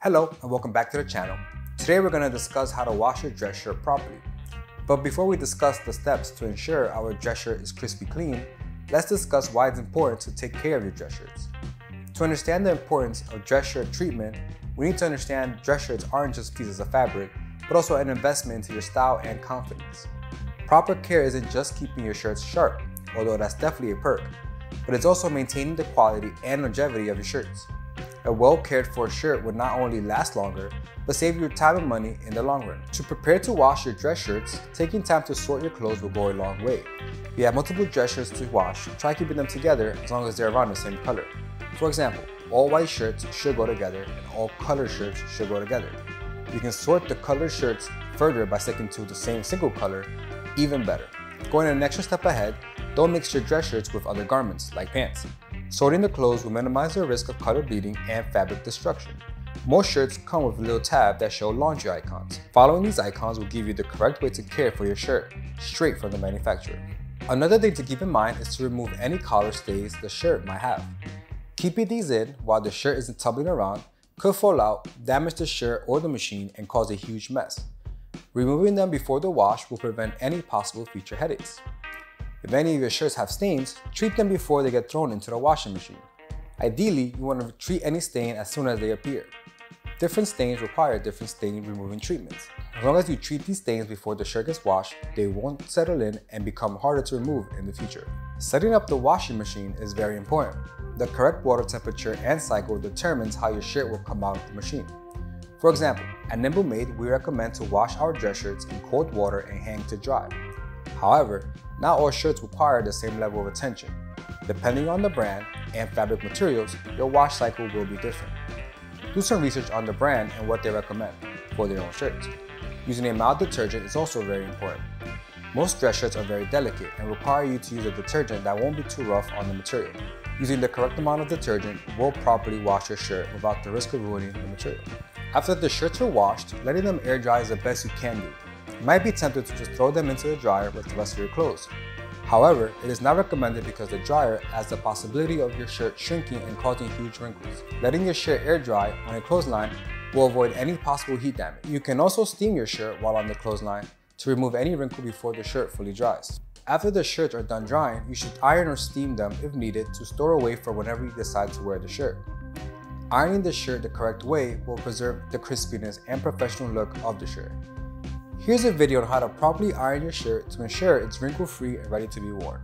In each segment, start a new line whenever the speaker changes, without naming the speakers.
Hello and welcome back to the channel. Today we're going to discuss how to wash your dress shirt properly. But before we discuss the steps to ensure our dress shirt is crispy clean, let's discuss why it's important to take care of your dress shirts. To understand the importance of dress shirt treatment, we need to understand dress shirts aren't just pieces of fabric, but also an investment into your style and confidence. Proper care isn't just keeping your shirts sharp, although that's definitely a perk, but it's also maintaining the quality and longevity of your shirts. A well cared for shirt will not only last longer, but save you time and money in the long run. To prepare to wash your dress shirts, taking time to sort your clothes will go a long way. If you have multiple dress shirts to wash, try keeping them together as long as they're around the same color. For example, all white shirts should go together and all colored shirts should go together. You can sort the colored shirts further by sticking to the same single color, even better. Going an extra step ahead, don't mix your dress shirts with other garments, like pants. Sorting the clothes will minimize the risk of color bleeding and fabric destruction. Most shirts come with a little tab that show laundry icons. Following these icons will give you the correct way to care for your shirt, straight from the manufacturer. Another thing to keep in mind is to remove any collar stains the shirt might have. Keeping these in while the shirt isn't tumbling around could fall out, damage the shirt or the machine, and cause a huge mess. Removing them before the wash will prevent any possible future headaches. If any of your shirts have stains, treat them before they get thrown into the washing machine. Ideally, you want to treat any stain as soon as they appear. Different stains require different stain removing treatments. As long as you treat these stains before the shirt gets washed, they won't settle in and become harder to remove in the future. Setting up the washing machine is very important. The correct water temperature and cycle determines how your shirt will come out of the machine. For example, at Nimble Made, we recommend to wash our dress shirts in cold water and hang to dry. However, not all shirts require the same level of attention. Depending on the brand and fabric materials, your wash cycle will be different. Do some research on the brand and what they recommend for their own shirts. Using a mild detergent is also very important. Most dress shirts are very delicate and require you to use a detergent that won't be too rough on the material. Using the correct amount of detergent will properly wash your shirt without the risk of ruining the material. After the shirts are washed, letting them air dry is the best you can do. You might be tempted to just throw them into the dryer with the rest of your clothes. However, it is not recommended because the dryer has the possibility of your shirt shrinking and causing huge wrinkles. Letting your shirt air dry on a clothesline will avoid any possible heat damage. You can also steam your shirt while on the clothesline to remove any wrinkle before the shirt fully dries. After the shirts are done drying, you should iron or steam them if needed to store away for whenever you decide to wear the shirt. Ironing the shirt the correct way will preserve the crispiness and professional look of the shirt. Here's a video on how to properly iron your shirt to ensure it's wrinkle-free and ready to be worn.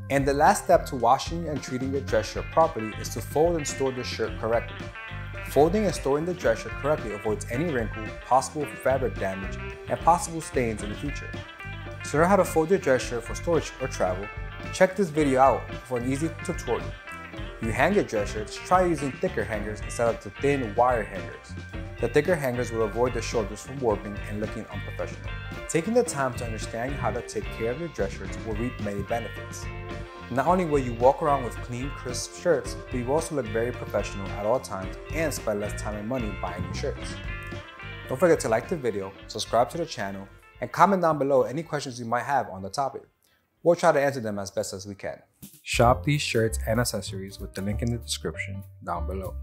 And the last step to washing and treating your dress shirt properly is to fold and store the shirt correctly. Folding and storing the dress shirt correctly avoids any wrinkle, possible fabric damage, and possible stains in the future. To learn how to fold your dress shirt for storage or travel, check this video out for an easy tutorial. You hang your dress shirts, try using thicker hangers instead of the thin wire hangers. The thicker hangers will avoid the shoulders from warping and looking unprofessional. Taking the time to understand how to take care of your dress shirts will reap many benefits. Not only will you walk around with clean, crisp shirts, but you will also look very professional at all times and spend less time and money buying new shirts. Don't forget to like the video, subscribe to the channel, and comment down below any questions you might have on the topic. We'll try to answer them as best as we can. Shop these shirts and accessories with the link in the description down below.